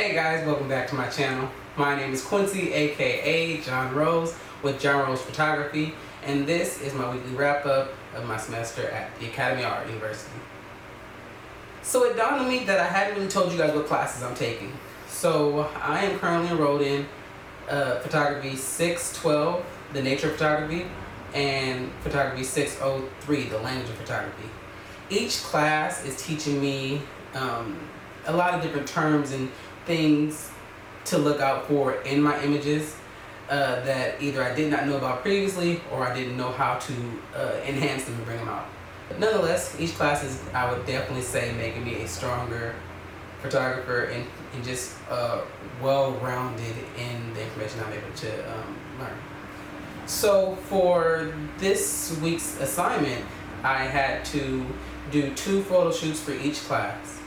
Hey guys, welcome back to my channel. My name is Quincy, aka John Rose with John Rose Photography, and this is my weekly wrap up of my semester at the Academy of Art University. So it dawned on me that I hadn't really told you guys what classes I'm taking. So I am currently enrolled in Photography 612, the nature of photography, and Photography 603, the language of photography. Each class is teaching me a lot of different terms and things to look out for in my images that either I did not know about previously or I didn't know how to enhance them and bring them out. But nonetheless, each class is, I would definitely say, making me a stronger photographer and just well-rounded in the information I'm able to learn. So for this week's assignment, I had to do 2 photo shoots for each class.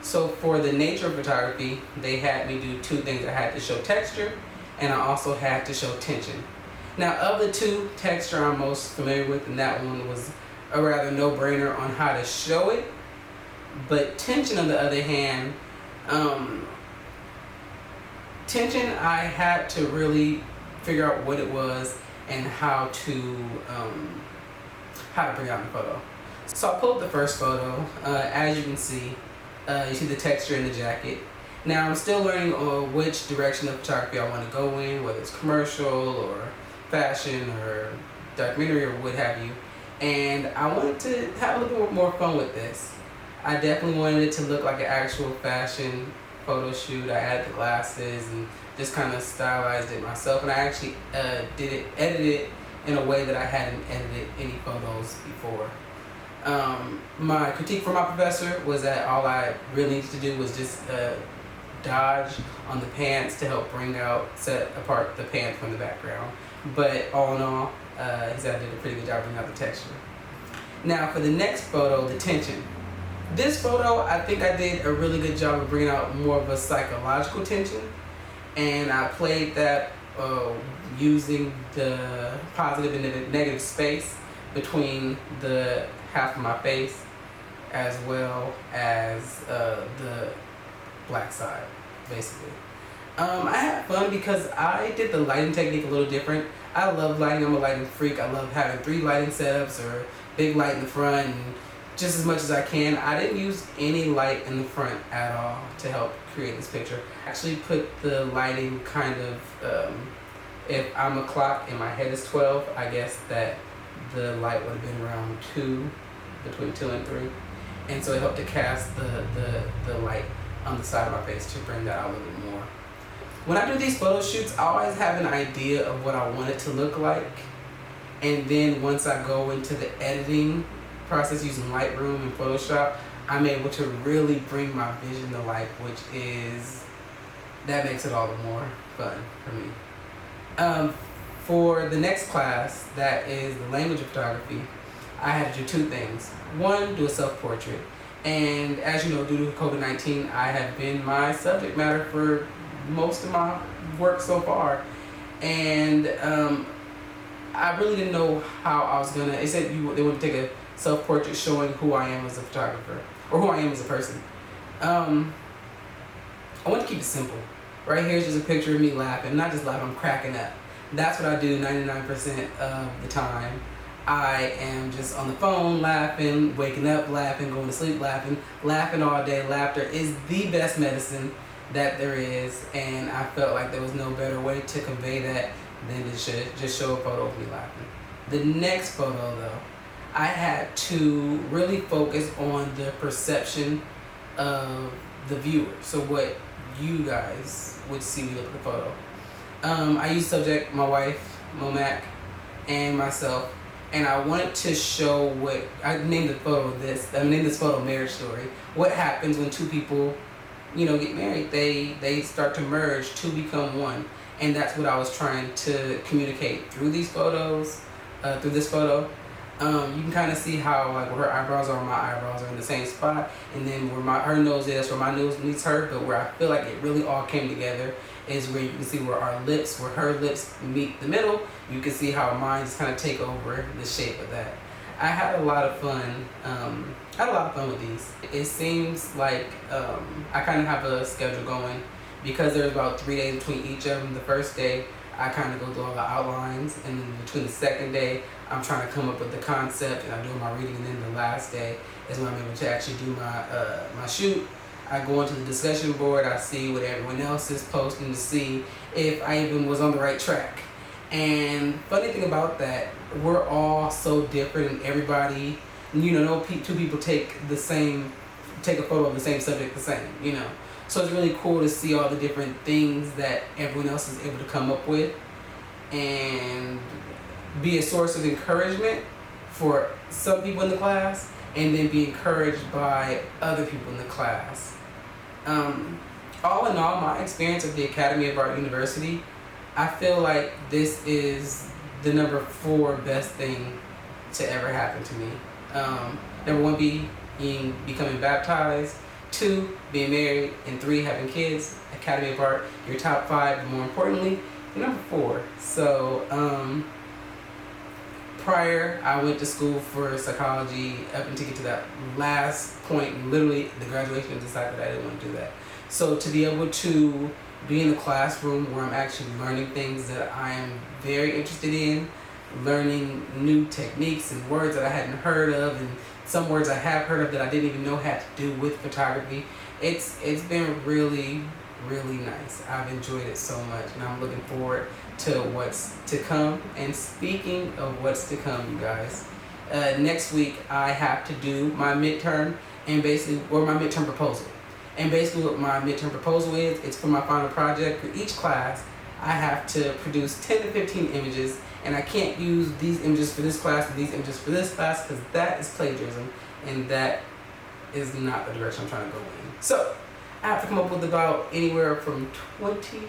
So for the nature of photography, they had me do 2 things. I had to show texture, and I also had to show tension. Now, of the 2, texture I'm most familiar with, and that one was a rather no-brainer on how to show it. But tension, on the other hand, tension, I had to really figure out what it was and how to bring out the photo. So I pulled up the first photo. As you can see, you see the texture in the jacket. Now I'm still learning which direction of photography I want to go in, whether it's commercial or fashion or documentary or what have you. And I wanted to have a little bit more fun with this. I definitely wanted it to look like an actual fashion photo shoot. I added the glasses and just kind of stylized it myself. And I actually edited it in a way that I hadn't edited any photos before. My critique from my professor was that all I really needed to do was just dodge on the pants to help set apart the pants from the background. But all in all, he said I did a pretty good job bringing out the texture. Now for the next photo, the tension. This photo, I think I did a really good job of bringing out more of a psychological tension, and I played that using the positive and the negative space between the half of my face as well as the black side, basically. I had fun because I did the lighting technique a little different. I love lighting. I'm a lighting freak. I love having 3 lighting setups or big light in the front and just as much as I can. I didn't use any light in the front at all to help create this picture. I actually put the lighting kind of, if I'm a clock and my head is 12, I guess that the light would have been around 2, between 2 and 3. And so it helped to cast the light on the side of my face to bring that out a little bit more. When I do these photo shoots, I always have an idea of what I want it to look like. And then once I go into the editing process using Lightroom and Photoshop, I'm able to really bring my vision to life, that makes it all the more fun for me. For the next class, that is the language of photography, I had to do 2 things. 1, do a self-portrait. And as you know, due to COVID-19, I have been my subject matter for most of my work so far. And I really didn't know how I was gonna, it said they would take a self-portrait showing who I am as a photographer, or who I am as a person. I want to keep it simple. Right here is just a picture of me laughing, not just laughing, I'm cracking up. That's what I do 99% of the time. I am just on the phone laughing, waking up laughing, going to sleep laughing all day. Laughter is the best medicine that there is, and I felt like there was no better way to convey that than to just show a photo of me laughing. The next photo though, I had to really focus on the perception of the viewer. So what you guys would see when you look at the photo. I used subject, my wife, Momac, and myself, and I wanted to show what, I named this photo Marriage Story. What happens when 2 people, get married? They start to merge, 2 become 1. And that's what I was trying to communicate through these photos, through this photo. You can kind of see how like where her eyebrows are, my eyebrows are in the same spot, and then where her nose is, that's where my nose meets her. But where I feel like it really all came together is where you can see where her lips meet the middle. You can see how mine just kind of take over the shape of that. I had a lot of fun. With these. It seems like I kind of have a schedule going because there's about 3 days between each of them. The first day, I kind of go through all the outlines, and then between the second day, I'm trying to come up with the concept, and I'm doing my reading, and then the last day is when I'm able to actually do my shoot. I go into the discussion board, I see what everyone else is posting to see if I even was on the right track. And funny thing about that, we're all so different, and everybody, no two people take a photo of the same subject the same, So it's really cool to see all the different things that everyone else is able to come up with and be a source of encouragement for some people in the class, and then be encouraged by other people in the class. All in all, my experience at the Academy of Art University, I feel like this is the number 4 best thing to ever happen to me. Number 1 becoming baptized, 2 being married, and 3 having kids. Academy of Art, your top 5, but more importantly, your number 4. So prior, I went to school for psychology up until get to that last point, literally the graduation, and decided that I didn't want to do that. So to be able to be in a classroom where I'm actually learning things that I am very interested in, learning new techniques and words that I hadn't heard of, and some words I have heard of that I didn't even know had to do with photography, it's been really, really nice. I've enjoyed it so much, and I'm looking forward to what's to come. And speaking of what's to come, you guys, next week I have to do my midterm, or my midterm proposal. And basically what my midterm proposal is, it's for my final project. For each class, I have to produce 10 to 15 images, and I can't use these images for this class and these images for this class, because that is plagiarism, and that is not the direction I'm trying to go in. So I have to come up with about anywhere from 20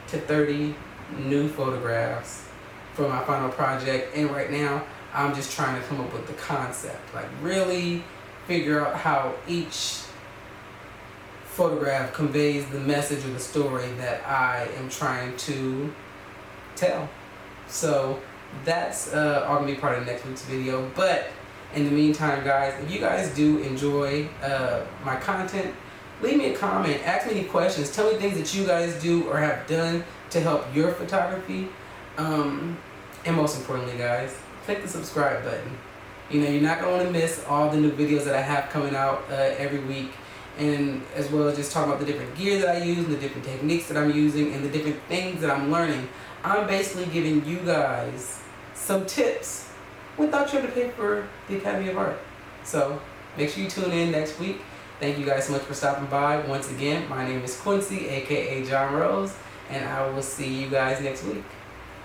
to 30 new photographs for my final project, and right now I'm just trying to come up with the concept, like really figure out how each photograph conveys the message or the story that I am trying to tell. So that's all gonna be part of next week's video. But in the meantime, guys, if you guys do enjoy my content, leave me a comment, ask me any questions, tell me things that you guys do or have done to help your photography. And most importantly, guys, click the subscribe button. You're not gonna want to miss all the new videos that I have coming out every week, and as well as just talking about the different gear that I use and the different techniques that I'm using and the different things that I'm learning. I'm basically giving you guys some tips without you having to pay for the Academy of Art. So make sure you tune in next week. Thank you guys so much for stopping by. Once again, my name is Quincy, aka John Rose, and I will see you guys next week.